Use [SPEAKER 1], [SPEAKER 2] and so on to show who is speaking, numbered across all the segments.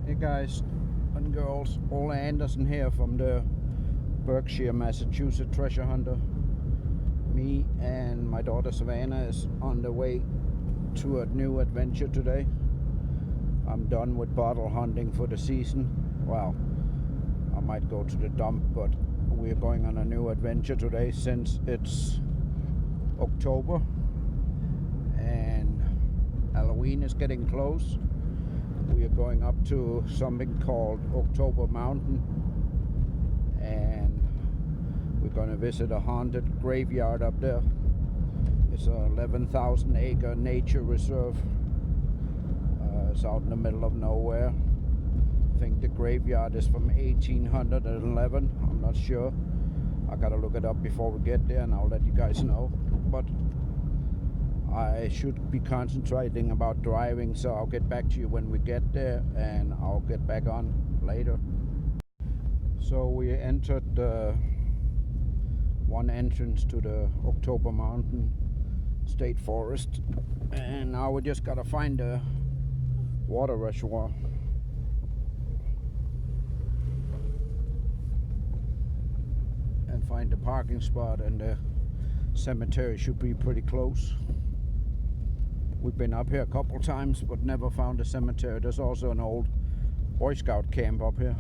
[SPEAKER 1] Hey guys and girls, Ola Anderson here from the Berkshire, Massachusetts treasure hunter. Me and my daughter Savannah is on the way to a new adventure today. I'm done with bottle hunting for the season. Well, I might go to the dump, but we're going on a new adventure today since it's October and Halloween is getting close. We are going up to something called October Mountain, and we're going to visit a haunted graveyard up there. It's a 11,000 acre nature reserve. It's out in the middle of nowhere. I think the graveyard is from 1811. I'm not sure. I gotta look it up before we get there, and I'll let you guys know. But I should be concentrating about driving, so I'll get back to you when we get there, and I'll get back on later. So we entered one entrance to the October Mountain State Forest, and now we just gotta find a water reservoir. And find the parking spot, and the cemetery should be pretty close. We've been up here a couple times but never found a cemetery. There's also an old Boy Scout camp up here.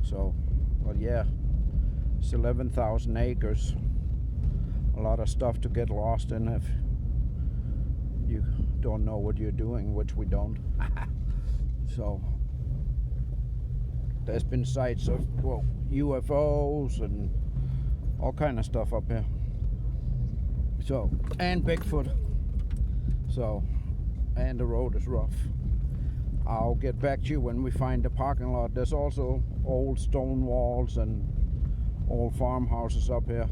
[SPEAKER 1] So, well, yeah, it's 11,000 acres. A lot of stuff to get lost in if you don't know what you're doing, which we don't. So, there's been sights of, well, UFOs and all kind of stuff up here. So, and Bigfoot. So, and the road is rough. I'll get back to you when we find the parking lot. There's also old stone walls and old farmhouses up here.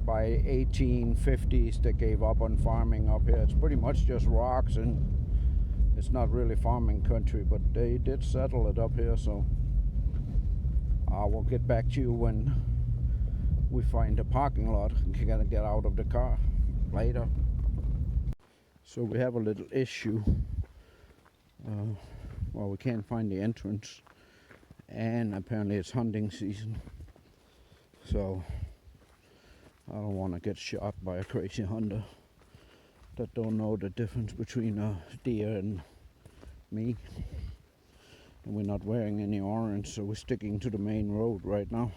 [SPEAKER 1] By 1850s they gave up on farming up here. It's pretty much just rocks, and it's not really farming country, but they did settle it up here. So I will get back to you when we find the parking lot. I'm gonna get out of the car later. So we have a little issue. Well, we can't find the entrance, and apparently it's hunting season. So I don't want to get shot by a crazy hunter that don't know the difference between a deer and me. And we're not wearing any orange, so we're sticking to the main road right now.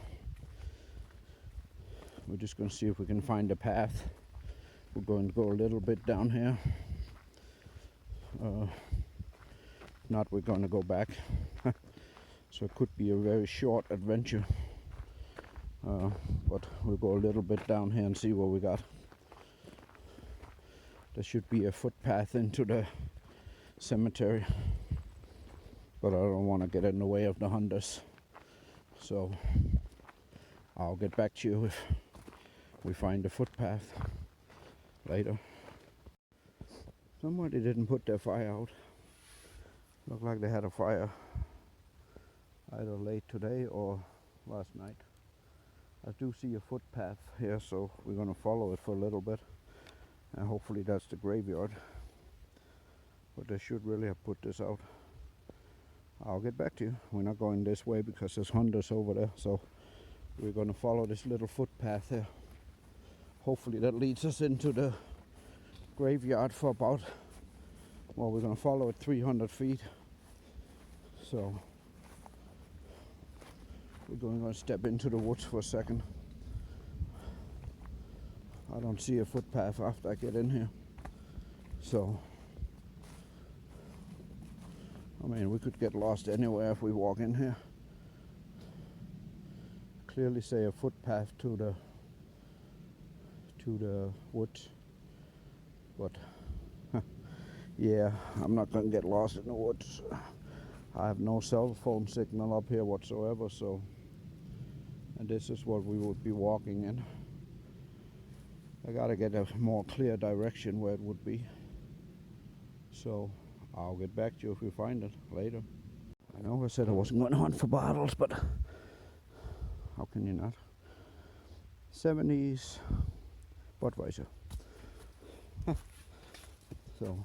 [SPEAKER 1] We're just going to see if we can find a path. We're going to go a little bit down here. Not we're going to go back. So it could be a very short adventure. But we'll go a little bit down here and see what we got. There should be a footpath into the cemetery, but I don't want to get in the way of the hunters. So I'll get back to you if we find a footpath later. Somebody didn't put their fire out. Looked like they had a fire either late today or last night. I do see a footpath here, so we're going to follow it for a little bit, and hopefully that's the graveyard. But they should really have put this out. I'll get back to you. We're not going this way because there's hunters over there, so we're going to follow this little footpath here. Hopefully that leads us into the graveyard for about, well, we're going to follow it 300 feet. So we're going to step into the woods for a second. I don't see a footpath after I get in here. So, I mean, we could get lost anywhere if we walk in here. Clearly say a footpath to the woods. But, yeah, I'm not going to get lost in the woods. I have no cell phone signal up here whatsoever, so, and this is what we would be walking in. I gotta get a more clear direction where it would be. So I'll get back to you if we find it later. I know I said I wasn't going to hunt for bottles, but how can you not? 70s Budweiser. So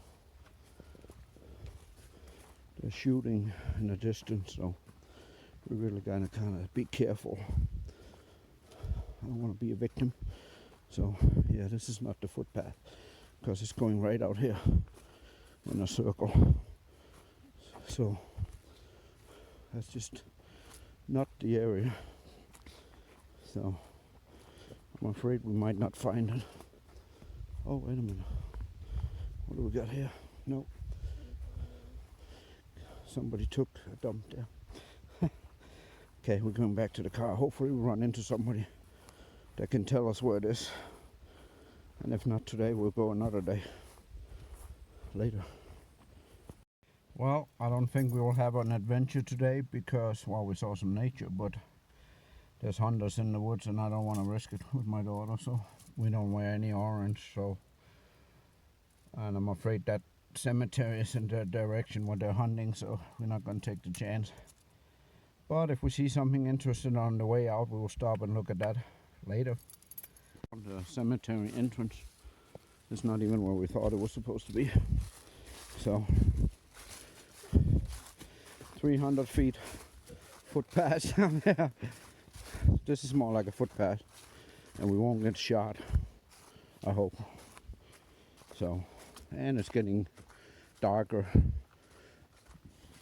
[SPEAKER 1] They're shooting in the distance, so we really gotta kind of be careful. I don't want to be a victim. So yeah, this is not the footpath because it's going right out here in a circle. So that's just not the area. So I'm afraid we might not find it. Oh, wait a minute. What do we got here? Nope. Somebody took a dump there. Okay, we're going back to the car. Hopefully we run into somebody that can tell us where it is. And if not today, we'll go another day. Later. Well, I don't think we will have an adventure today because, well, we saw some nature, but there's hunters in the woods and I don't want to risk it with my daughter, so we don't wear any orange, so. And I'm afraid that cemetery is in that direction where they're hunting, so we're not going to take the chance. But if we see something interesting on the way out, we will stop and look at that later. The cemetery entrance is not even where we thought it was supposed to be. So 300 feet footpath down there. This is more like a footpath and we won't get shot, I hope. So, and it's getting darker.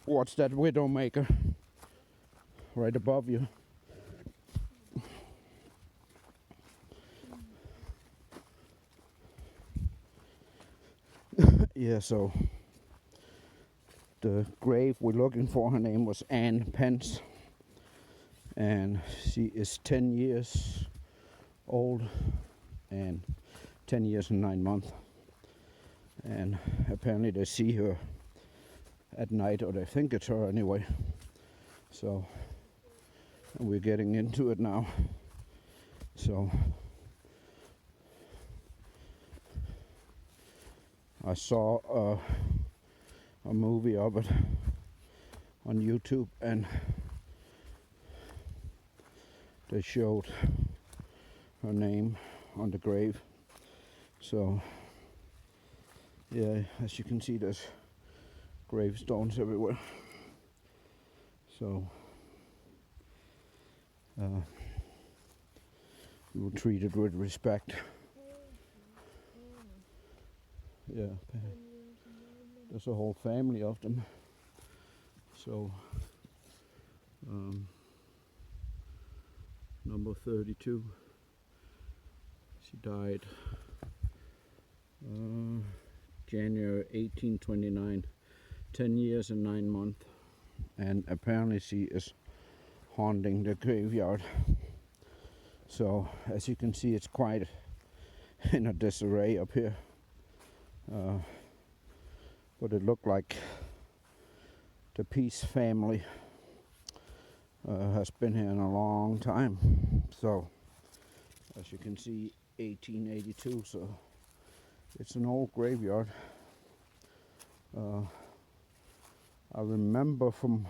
[SPEAKER 1] What's that widowmaker right above you? Yeah, so the grave we're looking for, her name was Ann Pence, and she is 10 years old and 10 years and 9 months, and apparently they see her at night, or they think it's her anyway. So and we're getting into it now. So I saw a movie of it on YouTube, and they showed her name on the grave. So yeah, as you can see, there's gravestones everywhere. So we will treat it with respect. Yeah, there's a whole family of them. So number 32, she died January 1829, 10 years and 9 months, and apparently she is haunting the graveyard. So as you can see, it's quite in a disarray up here. But it looked like the Peace family has been here in a long time. So as you can see, 1882, so it's an old graveyard. I remember from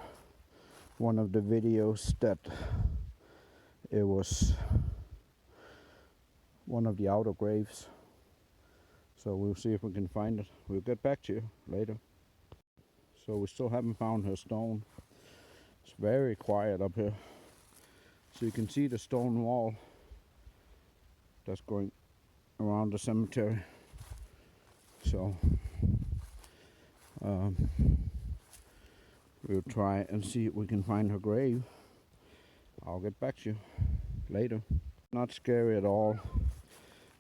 [SPEAKER 1] one of the videos that it was one of the outer graves. So we'll see if we can find it. We'll get back to you later. So we still haven't found her stone. It's very quiet up here. So you can see the stone wall that's going around the cemetery. So we'll try and see if we can find her grave. I'll get back to you later. Not scary at all.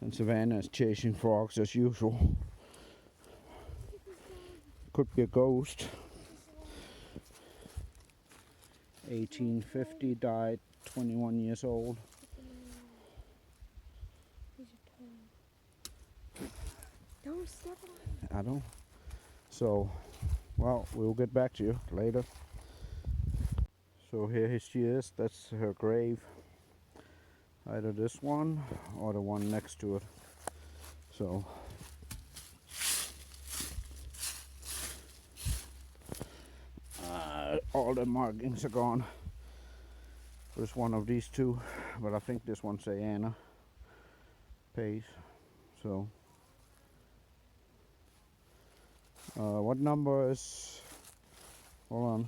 [SPEAKER 1] And Savannah is chasing frogs as usual. Could be a ghost. 1850, died 21 years old.
[SPEAKER 2] Don't step on.
[SPEAKER 1] I don't. So, well, we'll get back to you later. So here she is. That's her grave. Either this one or the one next to it. So all the markings are gone. There's one of these two, but I think this one's Anna Pace. So what number is Hold on.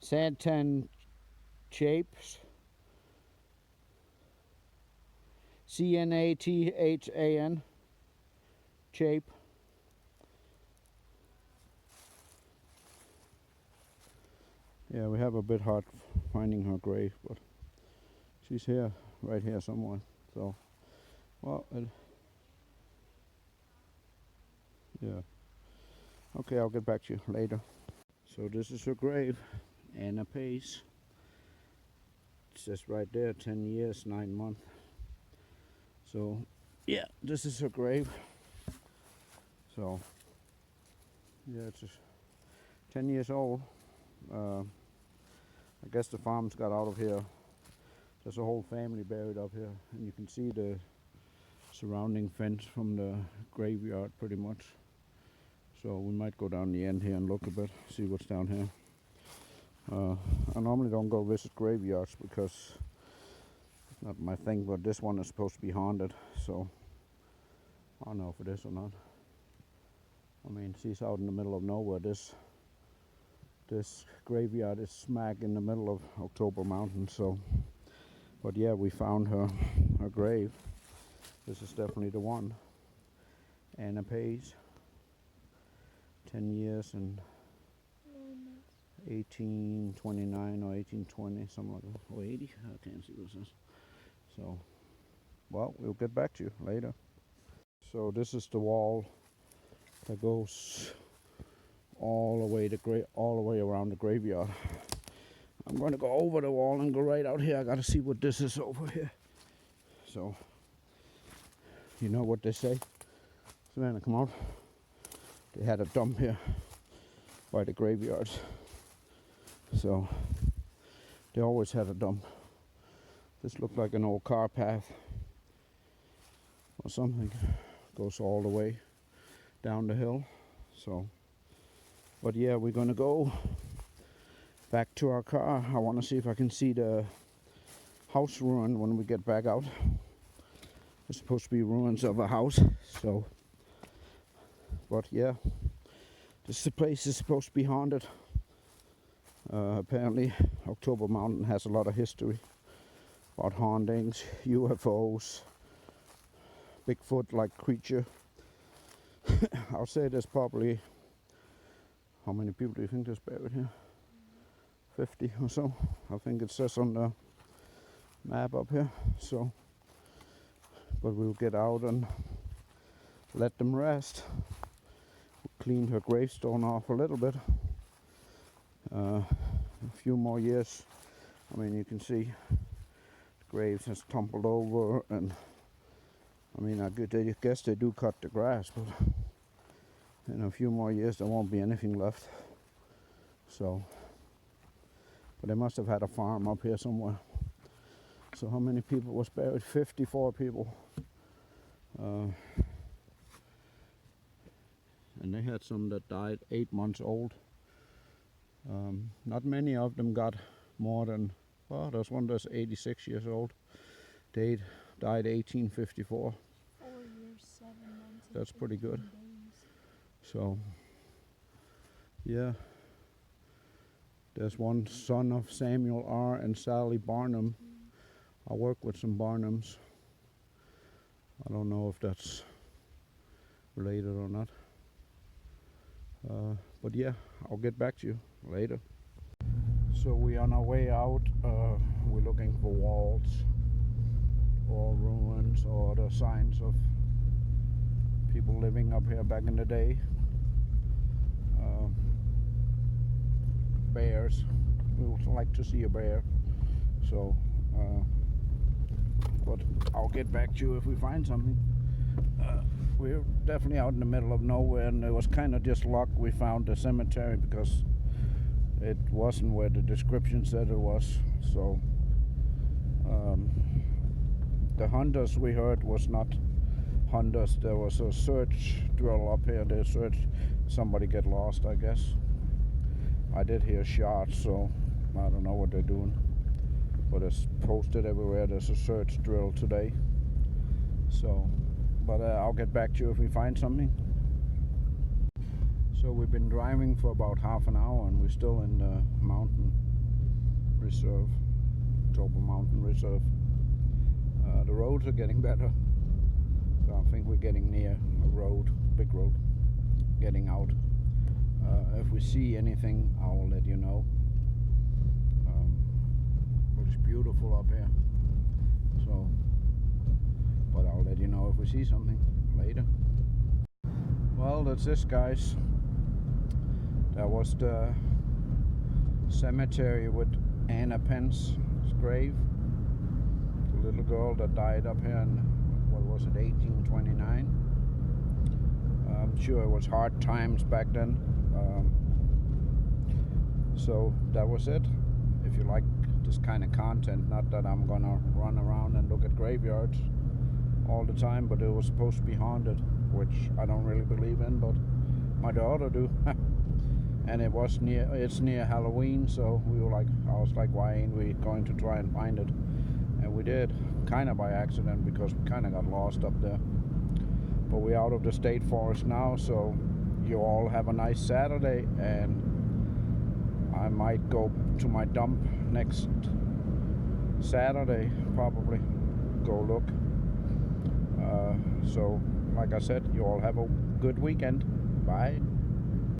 [SPEAKER 1] Santan Chapes. Cnathan. Chape. Yeah, we have a bit hard finding her grave, but she's here, right here somewhere. So, well, yeah. Okay, I'll get back to you later. So this is her grave, Anna Pace. It says right there, 10 years, 9 months. So, yeah, this is her grave. So, yeah, it's just 10 years old. I guess the farm's got out of here. There's a whole family buried up here, and you can see the surrounding fence from the graveyard pretty much. So we might go down the end here and look a bit, see what's down here. I normally don't go visit graveyards because it's not my thing, but this one is supposed to be haunted, so I don't know if it is or not. I mean, she's out in the middle of nowhere. This graveyard is smack in the middle of October Mountain, so. But yeah, we found her grave. This is definitely the one. Anna Pace. 10 years and 1829 or 1820, something like that. Or 80, I can't see what it says. So, well, we'll get back to you later. So this is the wall that goes all the way around the graveyard. I'm going to go over the wall and go right out here. I got to see what this is over here. So, you know what they say? Savannah, come out. They had a dump here by the graveyards. So, they always had a dump. This looked like an old car path or something. Goes all the way down the hill. So, but yeah, we're going to go back to our car. I want to see if I can see the house ruin when we get back out. There's supposed to be ruins of a house, so. But yeah, this place is supposed to be haunted. Apparently, October Mountain has a lot of history about hauntings, UFOs, Bigfoot-like creature. I'll say there's probably, how many people do you think there's buried here? 50 or so. I think it says on the map up here. So, but we'll get out and let them rest. Cleaned her gravestone off a little bit. A few more years. I mean, you can see the graves has tumbled over, and I mean, I guess they do cut the grass, but in a few more years there won't be anything left. So, but they must have had a farm up here somewhere. So how many people was buried? 54 people. And they had some that died 8 months old. Not many of them got more than, well, there's one that's 86 years old. They died 1854.
[SPEAKER 2] 4 years, 7 months.
[SPEAKER 1] That's pretty good.
[SPEAKER 2] Days.
[SPEAKER 1] So, yeah. There's one son of Samuel R. and Sally Barnum. I work with some Barnums. I don't know if that's related or not. But yeah, I'll get back to you later. So we're on our way out. We're looking for walls or ruins or the signs of people living up here back in the day. Bears. We would like to see a bear. So, but I'll get back to you if we find something. We're definitely out in the middle of nowhere, and it was kind of just luck we found the cemetery because it wasn't where the description said it was. So the hunters we heard was not hunters. There was a search drill up here. They searched somebody get lost, I guess. I did hear shots, so I don't know what they're doing, but it's posted everywhere. There's a search drill today. So, but I'll get back to you if we find something. So we've been driving for about half an hour and we're still in the mountain reserve, Toba Mountain Reserve. The roads are getting better, so I think we're getting near a road, big road, getting out. If we see anything, I will let you know. But it's beautiful up here, so, but I'll let you know if we see something later. Well, that's this, guys. That was the cemetery with Anna Pence's grave, the little girl that died up here in, what was it, 1829. I'm sure it was hard times back then. So that was it. If you like this kind of content, not that I'm gonna run around and look at graveyards all the time, but it was supposed to be haunted, which I don't really believe in, but my daughter do. And it's near Halloween, so I was like, why ain't we going to try and find it? And we did, kind of by accident, because we kind of got lost up there. But we're out of the state forest now, so you all have a nice Saturday, and I might go to my dump next Saturday, probably go look. So like I said, you all have a good weekend. Bye.